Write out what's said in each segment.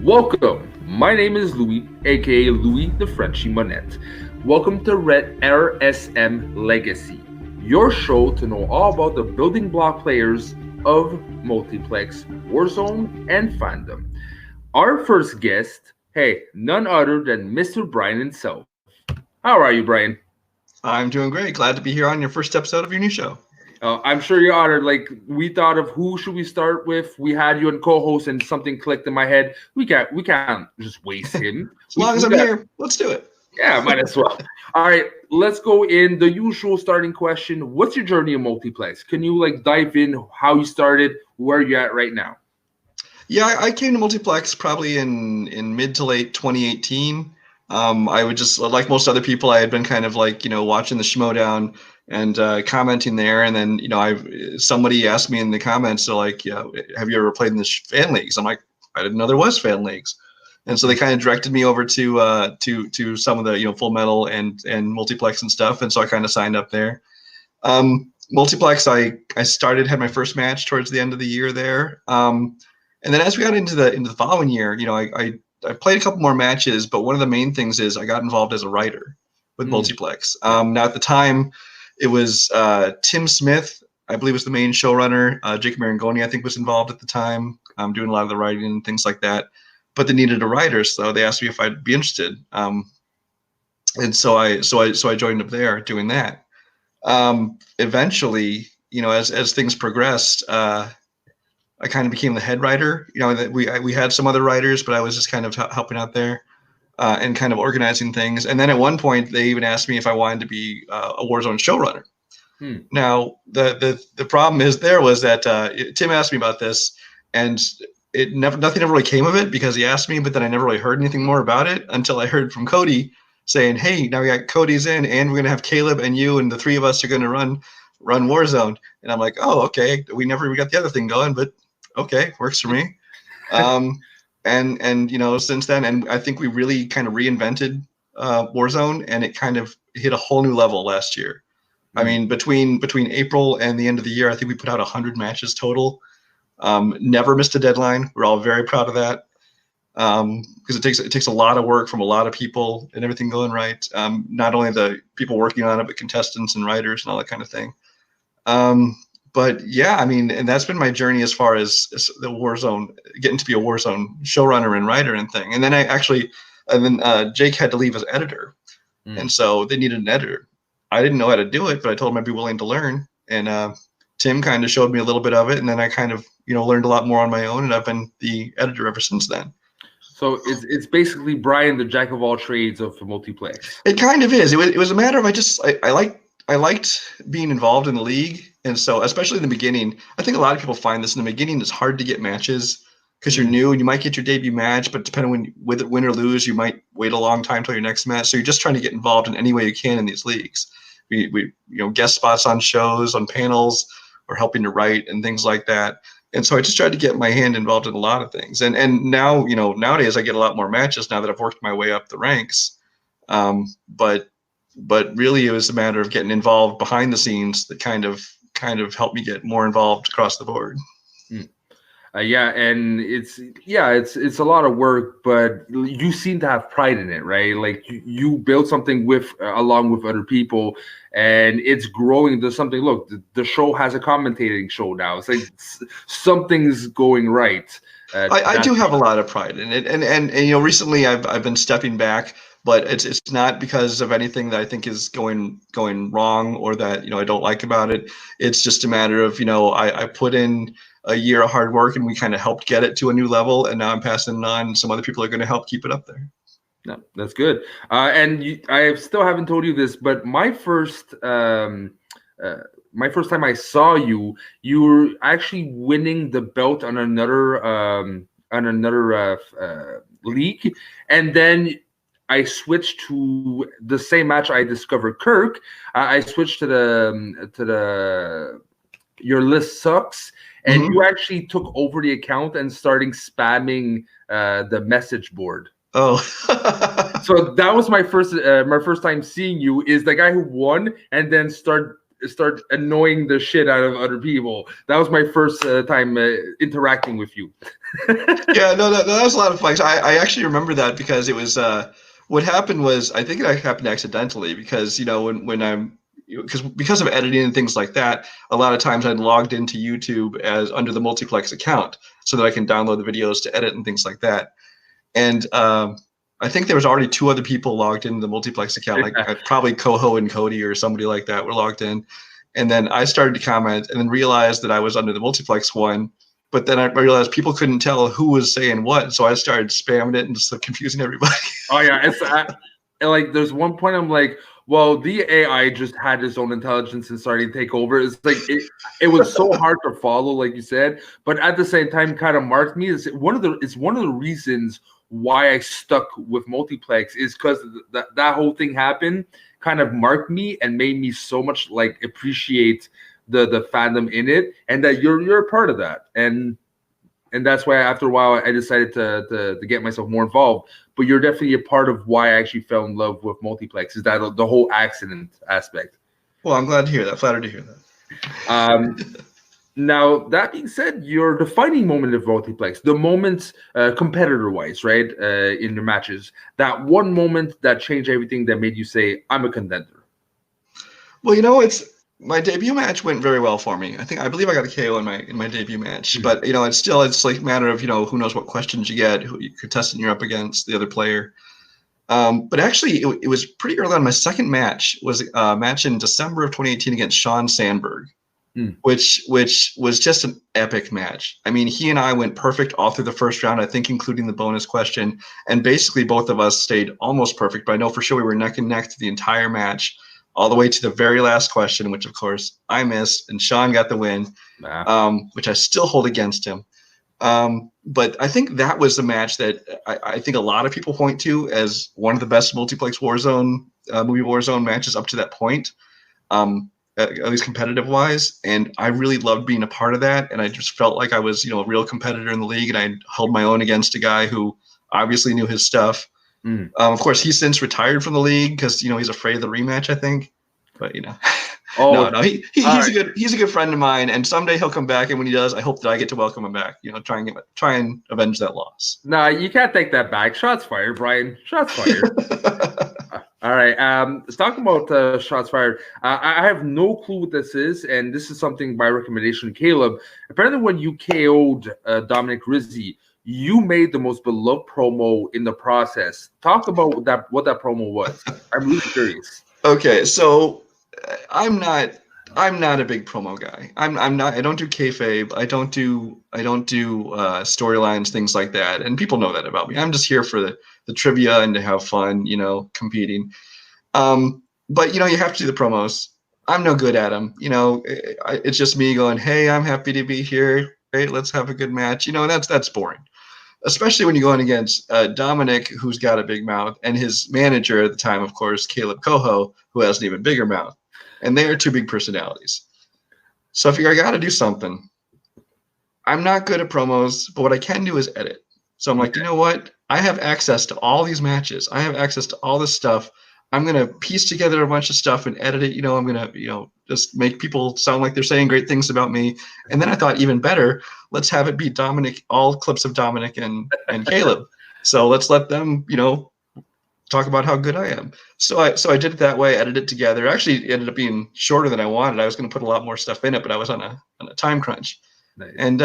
Welcome. My name is Louis, aka Louis the Frenchie Monette. Welcome to RSM Legacy, your show to know all about the building block players of Multiplex, Warzone, and Fandom. Our first guest, hey, none other than Mr. Brian himself. How are you, Brian? I'm doing great. Glad to be here on your first episode of your new show. I'm sure you're honored. Like we thought of who should we start with. We had you on co-host, and something clicked in my head. We can't just waste him. As long as I'm here, let's do it. Yeah, might as well. All right, let's go in the usual starting question. What's your journey in multiplex? Can you dive in how you started, where you're at right now? Yeah, I came to multiplex probably in mid to late 2018. I would just, like most other people, I had been kind of watching the Schmodown and commenting there, and then somebody asked me in the comments, so have you ever played in the fan leagues? I'm like, I didn't know there was fan leagues. And so they kind of directed me over to some of the Full Metal and multiplex and stuff, and so I kind of signed up there. Multiplex, I had my first match towards the end of the year there, and then as we got into the following year, I played a couple more matches, but one of the main things is I got involved as a writer with multiplex. Now at the time, it was Tim Smith, I believe, was the main showrunner. Jacob Marangoni, I think, was involved at the time, doing a lot of the writing and things like that. But they needed a writer, so they asked me if I'd be interested, and so I joined up there doing that. Eventually, as things progressed, I kind of became the head writer. That we had some other writers, but I was just kind of helping out there and kind of organizing things. And then at one point, they even asked me if I wanted to be a Warzone showrunner. Now, the problem was that Tim asked me about this, and nothing ever really came of it because he asked me, but then I never really heard anything more about it until I heard from Cody saying, "Hey, now we got Cody's in, and we're gonna have Caleb and you, and the three of us are gonna run Warzone." And I'm like, "Oh, okay. We got the other thing going, but okay, works for me." And since then, and I think we really kind of reinvented Warzone, and it kind of hit a whole new level last year. I mean, between April and the end of the year, I think we put out 100 matches total. Never missed a deadline. We're all very proud of that because it takes a lot of work from a lot of people and everything going right. Not only the people working on it, but contestants and writers and all that kind of thing. But yeah, I mean, and that's been my journey as far as the Warzone, getting to be a Warzone showrunner and writer and thing. And then Jake had to leave as editor, and so they needed an editor. I didn't know how to do it, but I told him I'd be willing to learn. And Tim kind of showed me a little bit of it, and then I kind of learned a lot more on my own, and I've been the editor ever since then. So it's basically Brian, the jack of all trades of multiplex. It kind of is. It was a matter of I liked being involved in the league, and so especially in the beginning, I think a lot of people find this in the beginning. It's hard to get matches because you're new and you might get your debut match, but depending on win or lose, you might wait a long time till your next match. So you're just trying to get involved in any way you can in these leagues. We guest spots on shows, on panels, or helping to write and things like that. And so I just tried to get my hand involved in a lot of things. And now, nowadays I get a lot more matches now that I've worked my way up the ranks. But really it was a matter of getting involved behind the scenes that kind of helped me get more involved across the board. Yeah, and it's a lot of work, but you seem to have pride in it, right? Like you build something along with other people, and it's growing to something. Look, the show has a commentating show now. It's like something's going right. I do have a lot of pride in it, and recently I've been stepping back, but it's not because of anything that I think is going wrong or that I don't like about it. It's just a matter of I put in a year of hard work, and we kind of helped get it to a new level, and now I'm passing it on. Some other people are going to help keep it up there. No, that's good. I still haven't told you this, but my first time I saw you, you were actually winning the belt on another league, and then I switched to the same match. I discovered Kirk. I switched to the Your List Sucks. And you actually took over the account and starting spamming the message board. Oh, so that was my first time seeing you. Is the guy who won and then start start annoying the shit out of other people. That was my first time interacting with you. Yeah, no, that was a lot of fun. I actually remember that because it was what happened was I think it happened accidentally because when I'm because of editing and things like that, a lot of times I'd logged into YouTube as under the multiplex account so that I can download the videos to edit and things like that. And I think there was already 2 other people logged into the multiplex account, like probably Coho and Cody or somebody like that were logged in. And then I started to comment and then realized that I was under the multiplex one. But then I realized people couldn't tell who was saying what, so I started spamming it and just confusing everybody. Oh yeah, it's like there's one point I'm like, well, the AI just had its own intelligence and started to take over. It's like it was so hard to follow, like you said, but at the same time, kind of marked me. It's one of the reasons why I stuck with multiplex is because that whole thing happened, kind of marked me and made me so much like appreciate the fandom in it, and that you're a part of that, and that's why after a while I decided to get myself more involved. But you're definitely a part of why I actually fell in love with multiplex, is that the whole accident aspect. Well, I'm glad to hear that. Flattered to hear that. Now, that being said, your defining moment of multiplex, the moment competitor-wise, right, in your matches, that one moment that changed everything, that made you say, I'm a contender. Well, it's my debut match went very well for me. I believe I got a KO in my debut match, Mm-hmm. but it's like a matter of who knows what questions you get, who contestant you're up against, the other player. But actually, it was pretty early on. My second match was a match in December of 2018 against Sean Sandberg, which was just an epic match. I mean, he and I went perfect all through the first round, I think, including the bonus question, and basically both of us stayed almost perfect. But I know for sure we were neck and neck to the entire match, all the way to the very last question, which of course I missed, and Sean got the win, which I still hold against him. But I think that was the match that I think a lot of people point to as one of the best multiplex Warzone movie Warzone matches up to that point, at least competitive wise. And I really loved being a part of that. And I just felt like I was, a real competitor in the league, and I held my own against a guy who obviously knew his stuff. Of course, he's since retired from the league because he's afraid of the rematch, I think. But no, he's a good friend of mine, and someday he'll come back. And when he does, I hope that I get to welcome him back. Try and avenge that loss. Nah, you can't take that back. Shots fired, Brian. Shots fired. All right. Let's talk about shots fired. I have no clue what this is, and this is something by recommendation, Caleb. Apparently, when you KO'd Dominic Rizzi, you made the most beloved promo in the process. Talk about what that promo was. I'm really curious. Okay, so I'm not a big promo guy. I'm not. I don't do kayfabe. I don't do storylines, things like that. And people know that about me. I'm just here for the trivia and to have fun, competing. But you have to do the promos. I'm no good at them. It's just me going, "Hey, I'm happy to be here. Great, let's have a good match." That's boring. Especially when you're going against Dominic, who's got a big mouth, and his manager at the time, of course, Caleb Coho, who has an even bigger mouth. And they are two big personalities. So I figure I got to do something. I'm not good at promos, but what I can do is edit. So I'm like, you know what? I have access to all these matches. I have access to all this stuff. I'm going to piece together a bunch of stuff and edit it. I'm going to, just make people sound like they're saying great things about me. And then I thought, even better, let's have it be Dominic, all clips of Dominic and Caleb. So let's let them, talk about how good I am. So I did it that way, edited it together. Actually, it ended up being shorter than I wanted. I was going to put a lot more stuff in it, but I was on a time crunch. Nice. And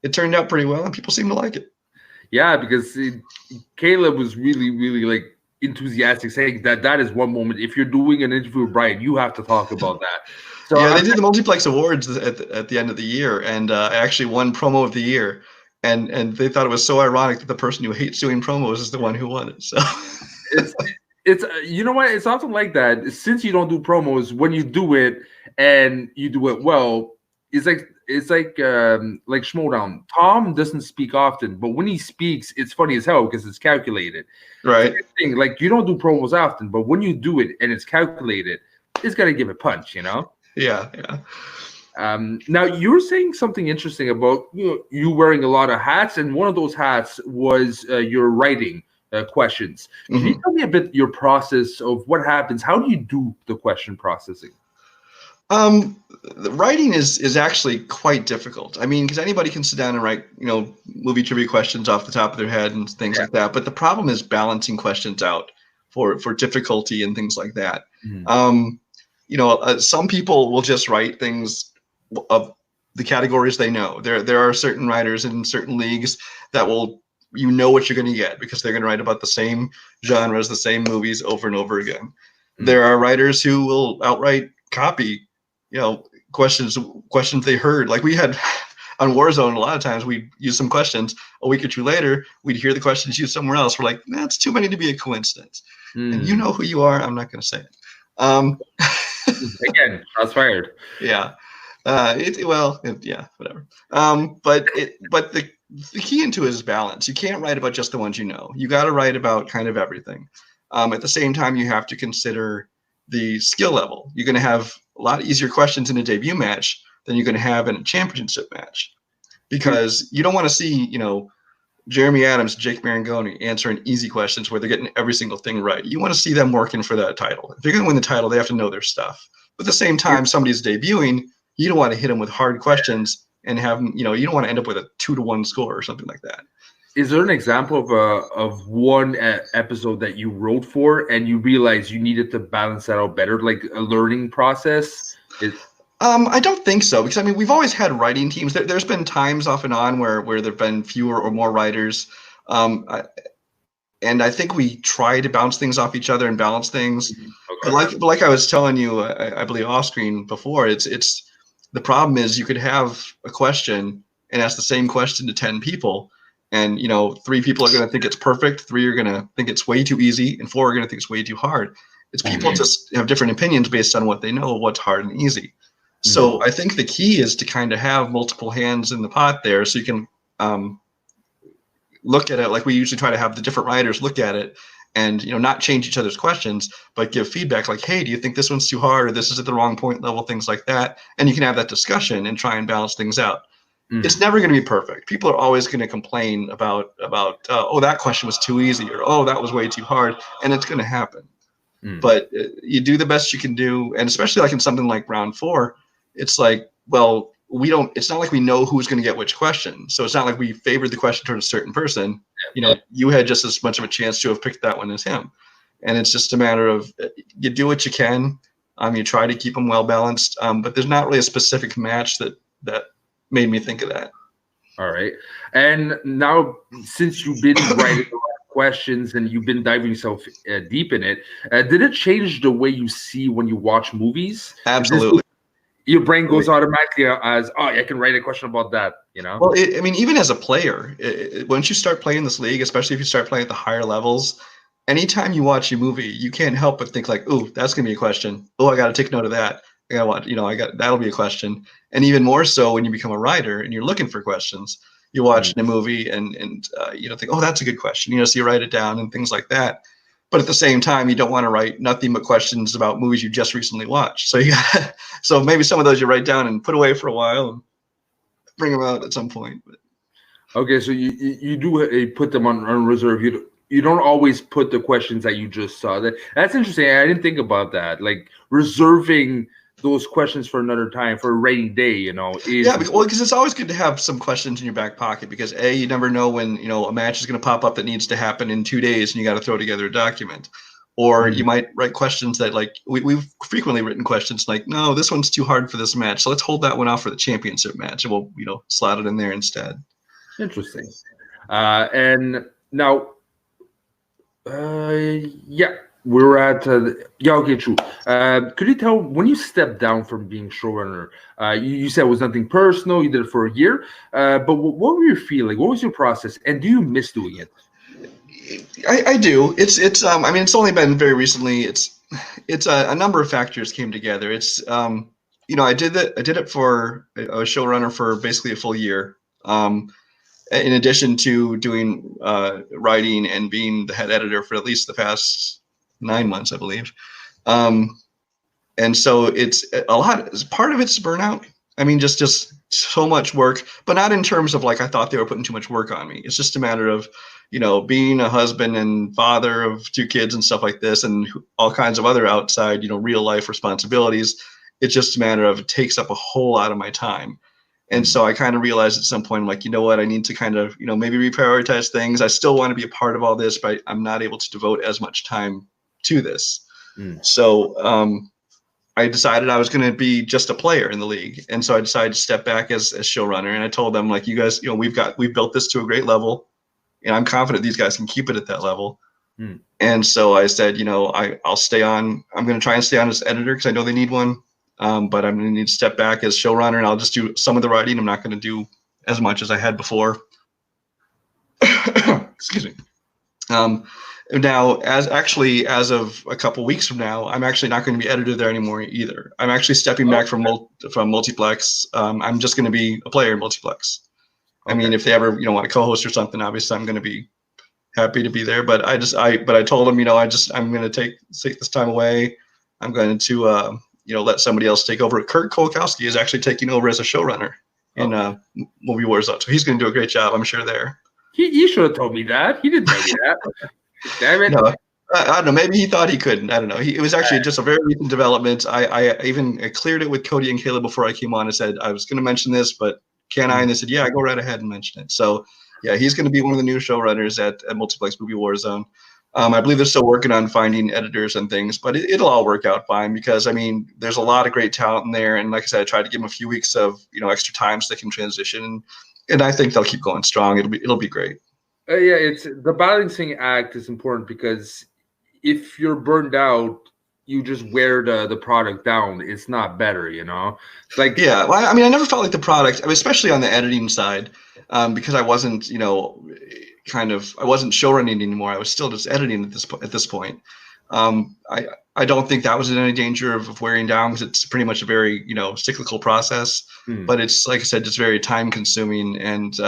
it turned out pretty well, and people seemed to like it. Yeah, because Caleb was really, really like enthusiastic, saying that is one moment. If you're doing an interview with Brian, you have to talk about that. So yeah, they did the Multiplex Awards at the end of the year, and I actually won Promo of the Year. And they thought it was so ironic that the person who hates doing promos is the one who won it. So it's you know what? It's often like that. Since you don't do promos, when you do it and you do it well, it's like Schmodown. Tom doesn't speak often, but when he speaks, it's funny as hell because it's calculated. Right. Thing, like you don't do promos often, but when you do it and it's calculated, it's gotta give a punch, Yeah. Now you were saying something interesting about you wearing a lot of hats, and one of those hats was your writing questions. Can you tell me a bit your process of what happens? How do you do the question processing? The writing is actually quite difficult. I mean, because anybody can sit down and write, movie trivia questions off the top of their head and things Yeah. like that. But the problem is balancing questions out for difficulty and things like that. Mhm. Some people will just write things of the categories they know. There are certain writers in certain leagues that will, what you're going to get because they're going to write about the same genres, the same movies over and over again. Mm. There are writers who will outright copy, questions they heard. Like we had on Warzone, a lot of times we'd use some questions. A week or two later, we'd hear the questions used somewhere else. We're like, that's too many to be a coincidence. And you Mm. know who you are. I'm not going to say it. Um, Again, shots fired. yeah. Yeah, whatever. But the key into it is balance. You can't write about just the ones you know. You got to write about kind of everything. At the same time, you have to consider the skill level. You're going to have a lot easier questions in a debut match than you're going to have in a championship match, because you don't want to see, Jeremy Adams, Jake Marangoni answering easy questions where they're getting every single thing right. You want to see them working for that title. If they're going to win the title, they have to know their stuff. But at the same time, somebody's debuting, you don't want to hit them with hard questions and have them, you don't want to end up with a 2-1 score or something like that. Is there an example of one episode that you wrote for and you realized you needed to balance that out better, like a learning process? I don't think so, because I mean we've always had writing teams. There's been times off and on where there've been fewer or more writers, and I think we try to bounce things off each other and balance things. Okay. But like I was telling you, I believe off screen before, it's the problem is you could have a question and ask the same question to 10 people, and 3 people are going to think it's perfect, 3 are going to think it's way too easy, and 4 are going to think it's way too hard. It's people just have different opinions based on what they know of what's hard and easy. So I think the key is to kind of have multiple hands in the pot there, so you can look at it like we usually try to have the different writers look at it and not change each other's questions, but give feedback like, hey, do you think this one's too hard, or this is at the wrong point level, things like that. And you can have that discussion and try and balance things out. It's never going to be perfect. People are always going to complain about oh, that question was too easy, or oh, that was way too hard, and it's going to happen. But you do the best you can do, and especially like in something like round 4, it's like, well, it's not like we know who's going to get which question, so it's not like we favored the question towards a certain person. You had just as much of a chance to have picked that one as him, and it's just a matter of you do what you can. You try to keep them well balanced, but there's not really a specific match that made me think of that. All right. And now, since you've been writing a lot of questions and you've been diving yourself deep in it, did it change the way you see when you watch movies? Absolutely. Your brain goes automatically as, oh, I can write a question about that, Well, I mean, even as a player, once you start playing this league, especially if you start playing at the higher levels, anytime you watch a movie, you can't help but think like, "Ooh, that's gonna be a question. Oh, I got to take note of that. I got to watch. That'll be a question." And even more so when you become a writer and you're looking for questions, you watch a movie and think, "Oh, that's a good question." So you write it down and things like that. But at the same time, you don't want to write nothing but questions about movies you just recently watched. So so maybe some of those you write down and put away for a while and bring them out at some point. But. Okay, so you do put them on reserve. You don't always put the questions that you just saw. That's interesting. I didn't think about that. Like reserving those questions for another time, for a rainy day. Yeah, because it's always good to have some questions in your back pocket, because you never know when a match is going to pop up that needs to happen in 2 days and you got to throw together a document. Or you might write questions that, like, we've frequently written questions like, no, this one's too hard for this match, so let's hold that one off for the championship match, and we'll slot it in there instead. Interesting. And now, yeah, we're at okay, true. Could you tell, when you stepped down from being showrunner, you said it was nothing personal, you did it for a year, but what were you feeling? What was your process, and do you miss doing it? I do. It's I mean, it's only been very recently. It's a number of factors came together. It's I did it for I was showrunner for basically a full year. In addition to doing writing and being the head editor for at least the past 9 months, I believe. And so it's a lot. Part of it's burnout. I mean, just so much work, but not in terms of like I thought they were putting too much work on me. It's just a matter of being a husband and father of 2 kids and stuff like this, and all kinds of other outside real life responsibilities. It's just a matter of it takes up a whole lot of my time. And so I kind of realized at some point, I'm like, you know what, I need to kind of, maybe reprioritize things. I still want to be a part of all this, but I'm not able to devote as much time to this. So I decided I was going to be just a player in the league. And so I decided to step back as showrunner. And I told them, like, you guys, we've built this to a great level, and I'm confident these guys can keep it at that level. And so I said, I'll stay on. I'm going to try and stay on as editor because I know they need one. But I'm going to need to step back as showrunner, and I'll just do some of the writing. I'm not going to do as much as I had before. Excuse me. Now, as of a couple weeks from now, I'm actually not going to be editor there anymore either. I'm actually stepping back from Multiplex. I'm just going to be a player in Multiplex. I mean, if they ever want to co-host or something, obviously I'm going to be happy to be there. But I told them, I'm going to take this time away. I'm going to let somebody else take over. Kurt Kolkowski is actually taking over as a showrunner in Movie Warzone, so he's going to do a great job, I'm sure. There, he should have told me that. He didn't tell me that. Damn it. No, I don't know. Maybe he thought he couldn't. I don't know. It was actually just a very recent development. I even cleared it with Cody and Caleb before I came on and said I was going to mention this, but can I? And they said, yeah, go right ahead and mention it. So yeah, he's going to be one of the new showrunners at Multiplex Movie Warzone. I believe they're still working on finding editors and things, but it'll all work out fine because, I mean, there's a lot of great talent in there. And like I said, I tried to give them a few weeks of, extra time so they can transition. And I think they'll keep going strong. It'll be great. Yeah, it's the balancing act is important because if you're burned out, you just wear the product down. It's not better, Like, yeah, well, I mean, I never felt like the product, I mean, especially on the editing side, because I wasn't, I wasn't showrunning anymore. I was still just editing at this point. I don't think that was in any danger of wearing down because it's pretty much a very cyclical process. But it's, like I said, just very time consuming, and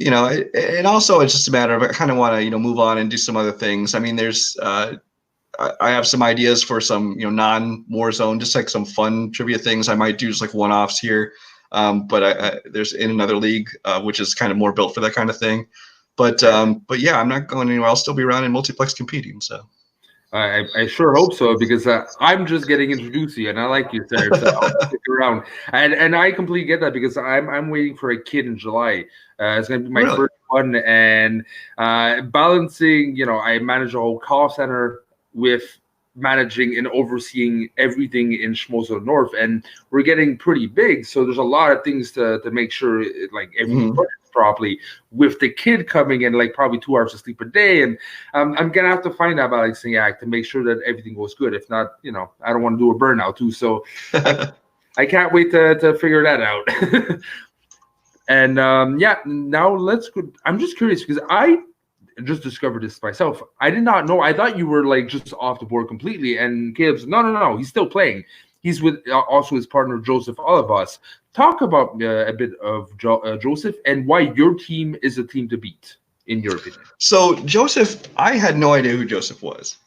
and also it's just a matter of I kind of want to move on and do some other things. I mean, there's I have some ideas for some non-Warzone, just like some fun trivia things. I might do just like one-offs here. But there's in another league, which is kind of more built for that kind of thing. But yeah, I'm not going anywhere. I'll still be around in Multiplex competing. So I sure hope so because I'm just getting introduced to you and I like you, sir. So I'll stick around. And I completely get that because I'm waiting for a kid in July. It's going to be my first one, and balancing. I manage a whole call center with managing and overseeing everything in Schmozo North, and we're getting pretty big, so there's a lot of things to make sure everything works properly. With the kid coming in, probably 2 hours of sleep a day, and I'm gonna have to find that balancing act to make sure that everything goes good. If not, I don't want to do a burnout too. So I can't wait to figure that out. And now let's go. I'm just curious because I just discovered this myself. I did not know. I thought you were just off the board completely. And Caleb's no. He's still playing. He's with also his partner Joseph Olivas. Talk about a bit of Joseph and why your team is a team to beat, in your opinion. So Joseph, I had no idea who Joseph was.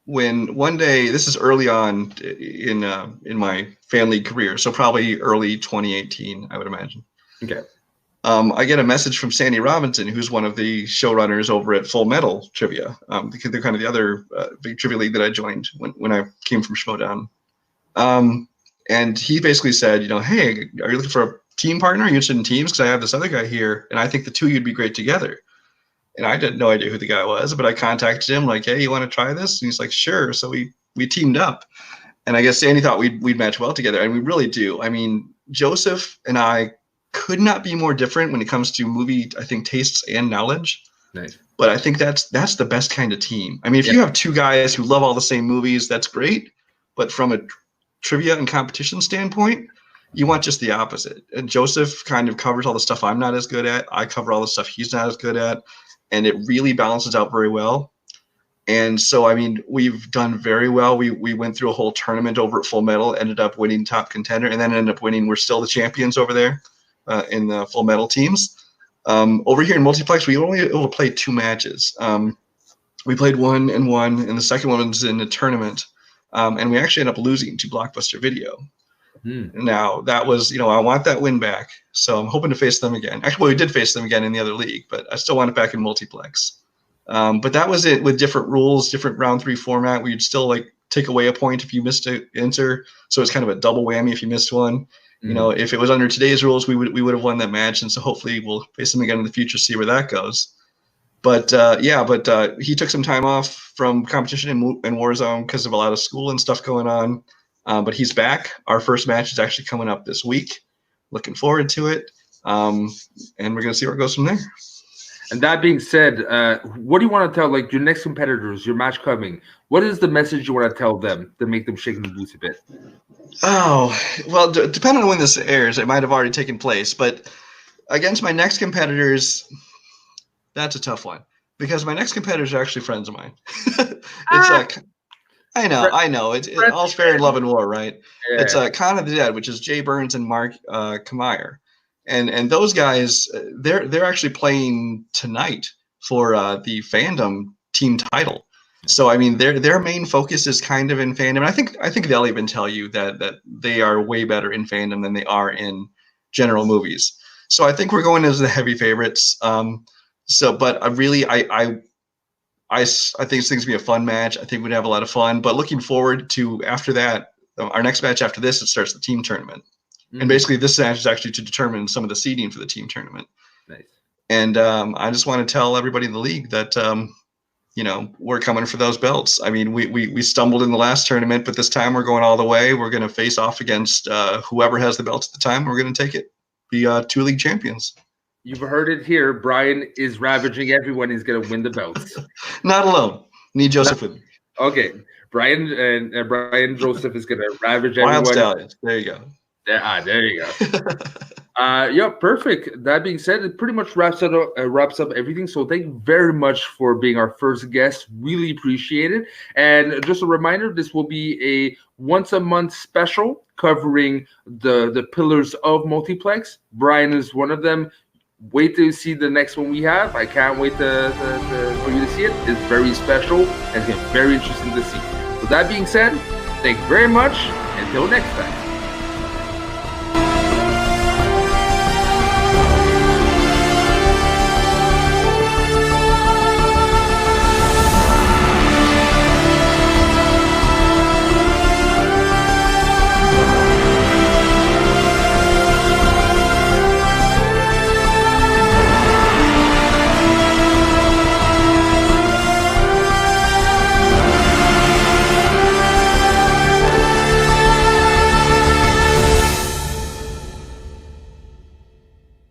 When one day, this is early on in my family career, so probably early 2018, I would imagine. Okay. I get a message from Sandy Robinson, who's one of the showrunners over at Full Metal Trivia, because they're kind of the other big trivia league that I joined when I came from Schmodown. And he basically said, hey, are you looking for a team partner? Are you interested in teams? Because I have this other guy here, and I think the two of you'd be great together. And I had no idea who the guy was, but I contacted him like, hey, you want to try this? And he's like, sure. So we teamed up. And I guess Sandy thought we'd match well together, and we really do. I mean, Joseph and I could not be more different when it comes to movie, I think, tastes and knowledge. Nice. But I think that's the best kind of team. I mean, if you have two guys who love all the same movies, that's great. But from a trivia and competition standpoint, you want just the opposite. And Joseph kind of covers all the stuff I'm not as good at. I cover all the stuff he's not as good at. And it really balances out very well. And so, I mean, we've done very well. We went through a whole tournament over at Full Metal, ended up winning top contender, and then ended up winning. We're still the champions over there in the Full Metal teams. Over here in Multiplex, we only able to play 2 matches. We played 1 and 1, and the second one was in a tournament. And we actually ended up losing to Blockbuster Video. Now, that was, I want that win back. So I'm hoping to face them again. Actually, we did face them again in the other league, but I still want it back in Multiplex. But that was it with different rules, different round 3 format. We'd still take away a point if you missed an enter. So it's kind of a double whammy if you missed one. You know, if it was under today's rules, we would have won that match, and so hopefully we'll face them again in the future, see where that goes. But he took some time off from competition in Warzone because of a lot of school and stuff going on. But he's back. Our first match is actually coming up this week. Looking forward to it, and we're gonna see where it goes from there. And that being said, what do you want to tell like your next competitors, your match coming? What is the message you want to tell them to make them shake in the boots a bit? Oh, well, depending on when this airs, it might have already taken place. But against my next competitors, that's a tough one because my next competitors are actually friends of mine. I know. It's all's fair in love and war, right? Yeah. It's Con of the Dead, which is Jay Burns and Mark Kamier. And those guys, they're actually playing tonight for the fandom team title. So I mean, their main focus is kind of in fandom. And I think they'll even tell you that they are way better in fandom than they are in general movies. So I think we're going as the heavy favorites. But I think this thing's gonna be a fun match. I think we'd have a lot of fun. But looking forward to after that, our next match after this, it starts the team tournament. And basically, this match is actually to determine some of the seeding for the team tournament. Nice. And I just want to tell everybody in the league that, we're coming for those belts. I mean, we stumbled in the last tournament, but this time we're going all the way. We're going to face off against whoever has the belts at the time. We're going to take it, be 2 league champions. You've heard it here. Brian is ravaging everyone. He's going to win the belts. Not alone. Need Joseph with me. Okay. Brian Joseph is going to ravage everyone. Wild Stallions. There you go. There you go. Perfect. That being said, it pretty much wraps up everything. So thank you very much for being our first guest. Really appreciate it. And just a reminder, this will be a once a month special covering the pillars of multiplex. Brian is one of them. Wait to see the next one we have. I can't wait for you to see it. It's very special and it's very interesting to see. With that being said, thank you very much. Until next time.